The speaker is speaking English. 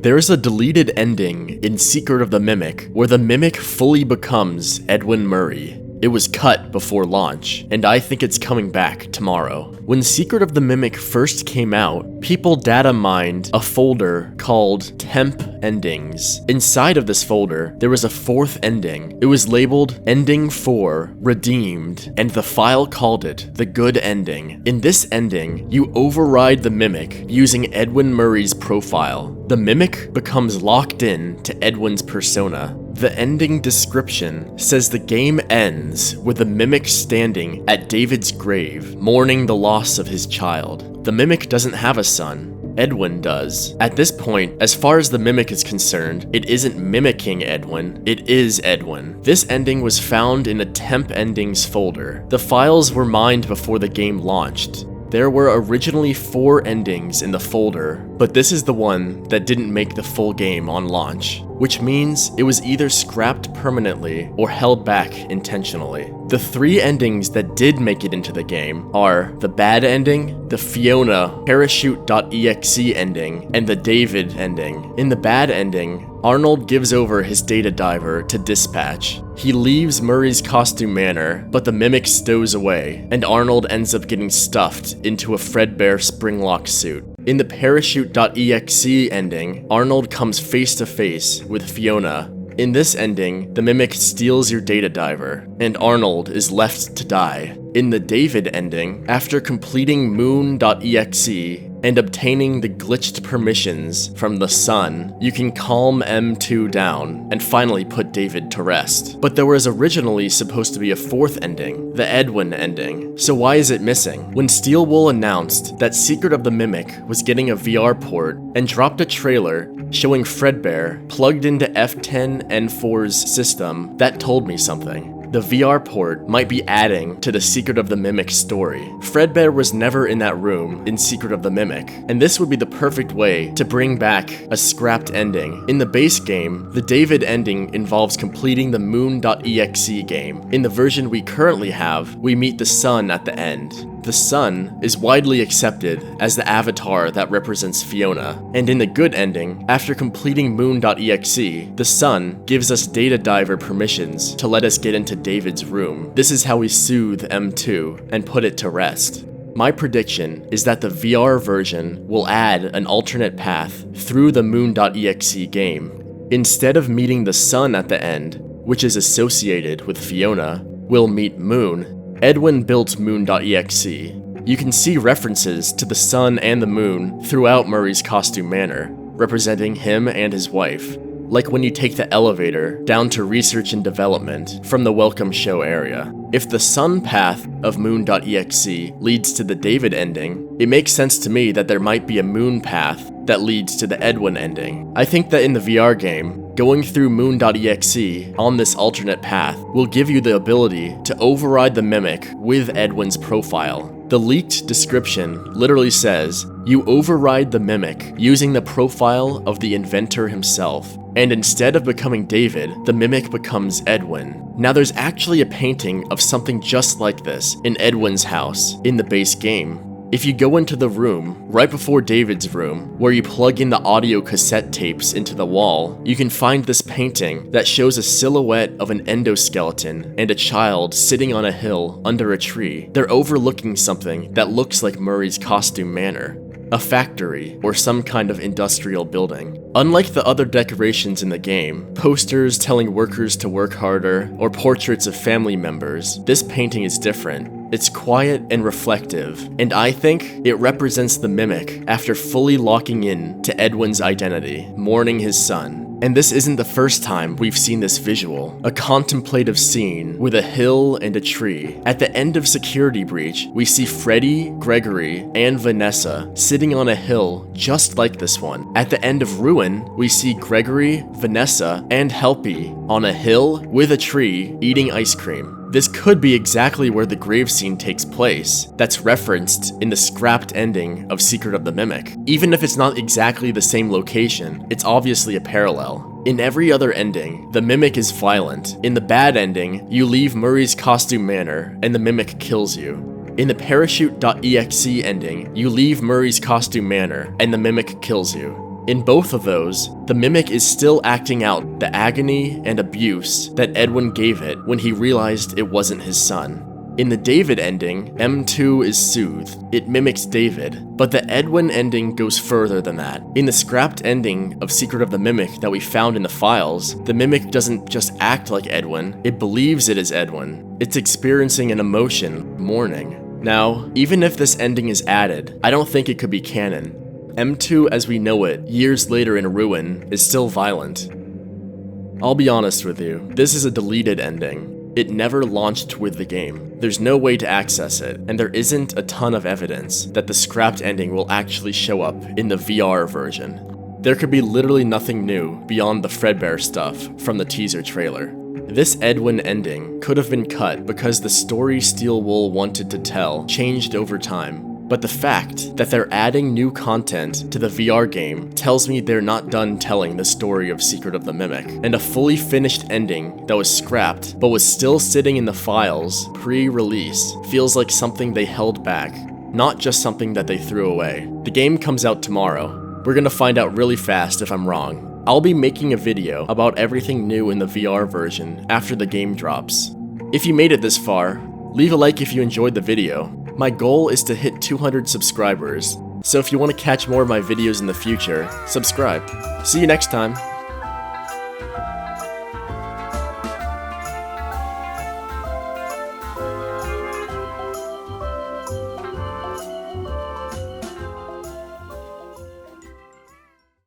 There is a deleted ending in Secret of the Mimic where the Mimic fully becomes Edwin Murray. It was cut before launch, and I think it's coming back tomorrow. When Secret of the Mimic first came out, people data mined a folder called Temp Endings. Inside of this folder, there was a fourth ending. It was labeled Ending 4 Redeemed, and the file called it the Good Ending. In this ending, you override the Mimic using Edwin Murray's profile. The Mimic becomes locked in to Edwin's persona. The ending description says the game ends with the Mimic standing at David's grave, mourning the loss of his child. The Mimic doesn't have a son. Edwin does. At this point, as far as the Mimic is concerned, it isn't mimicking Edwin, it is Edwin. This ending was found in a Temp Endings folder. The files were mined before the game launched. There were originally 4 endings in the folder, but this is the one that didn't make the full game on launch, which means it was either scrapped permanently or held back intentionally. The 3 endings that did make it into the game are the bad ending, the Fiona parachute.exe ending, and the David ending. In the bad ending, Arnold gives over his data diver to Dispatch. He leaves Murray's costume manor, but the Mimic stows away, and Arnold ends up getting stuffed into a Fredbear Springlock suit. In the parachute.exe ending, Arnold comes face to face with Fiona. In this ending, the Mimic steals your data diver, and Arnold is left to die. In the David ending, after completing moon.exe and obtaining the glitched permissions from the sun, you can calm M2 down and finally put David to rest. But there was originally supposed to be a 4th ending, the Edwin ending, so why is it missing? When Steelwool announced that Secret of the Mimic was getting a VR port and dropped a trailer showing Fredbear plugged into F10N4's system, that told me something. The VR port might be adding to the Secret of the Mimic story. Fredbear was never in that room in Secret of the Mimic, and this would be the perfect way to bring back a scrapped ending. In the base game, the David ending involves completing the moon.exe game. In the version we currently have, we meet the sun at the end. The sun is widely accepted as the avatar that represents Fiona, and in the good ending, after completing moon.exe, the sun gives us data diver permissions to let us get into David's room. This is how we soothe M2 and put it to rest. My prediction is that the VR version will add an alternate path through the moon.exe game. Instead of meeting the sun at the end, which is associated with Fiona, we'll meet Moon. Edwin built moon.exe. You can see references to the sun and the moon throughout Murray's costume manor, representing him and his wife, like when you take the elevator down to research and development from the Welcome Show area. If the sun path of moon.exe leads to the David ending, it makes sense to me that there might be a moon path that leads to the Edwin ending. I think that in the VR game, going through moon.exe on this alternate path will give you the ability to override the Mimic with Edwin's profile. The leaked description literally says, you override the Mimic using the profile of the inventor himself, and instead of becoming David, the Mimic becomes Edwin. Now there's actually a painting of something just like this in Edwin's house in the base game. If you go into the room, right before David's room, where you plug in the audio cassette tapes into the wall, you can find this painting that shows a silhouette of an endoskeleton and a child sitting on a hill under a tree. They're overlooking something that looks like Murray's costume manor. A factory, or some kind of industrial building. Unlike the other decorations in the game, posters telling workers to work harder, or portraits of family members, this painting is different. It's quiet and reflective, and I think it represents the Mimic after fully locking in to Edwin's identity, mourning his son. And this isn't the first time we've seen this visual, a contemplative scene with a hill and a tree. At the end of Security Breach, we see Freddy, Gregory, and Vanessa sitting on a hill just like this one. At the end of Ruin, we see Gregory, Vanessa, and Helpy on a hill with a tree eating ice cream. This could be exactly where the grave scene takes place, that's referenced in the scrapped ending of Secret of the Mimic. Even if it's not exactly the same location, it's obviously a parallel. In every other ending, the Mimic is violent. In the bad ending, you leave Murray's costume manor and the Mimic kills you. In the parachute.exe ending, you leave Murray's costume manor and the Mimic kills you. In both of those, the Mimic is still acting out the agony and abuse that Edwin gave it when he realized it wasn't his son. In the David ending, M2 is soothed. It mimics David, but the Edwin ending goes further than that. In the scrapped ending of Secret of the Mimic that we found in the files, the Mimic doesn't just act like Edwin, it believes it is Edwin. It's experiencing an emotion, mourning. Now, even if this ending is added, I don't think it could be canon. M2 as we know it, years later in Ruin, is still violent. I'll be honest with you, this is a deleted ending. It never launched with the game. There's no way to access it, and there isn't a ton of evidence that the scrapped ending will actually show up in the VR version. There could be literally nothing new beyond the Fredbear stuff from the teaser trailer. This Edwin ending could have been cut because the story Steelwool wanted to tell changed over time. But the fact that they're adding new content to the VR game tells me they're not done telling the story of Secret of the Mimic, and a fully finished ending that was scrapped but was still sitting in the files pre-release feels like something they held back, not just something that they threw away. The game comes out tomorrow. We're gonna find out really fast if I'm wrong. I'll be making a video about everything new in the VR version after the game drops. If you made it this far, leave a like if you enjoyed the video. My goal is to hit 200 subscribers, so if you want to catch more of my videos in the future, subscribe. See you next time.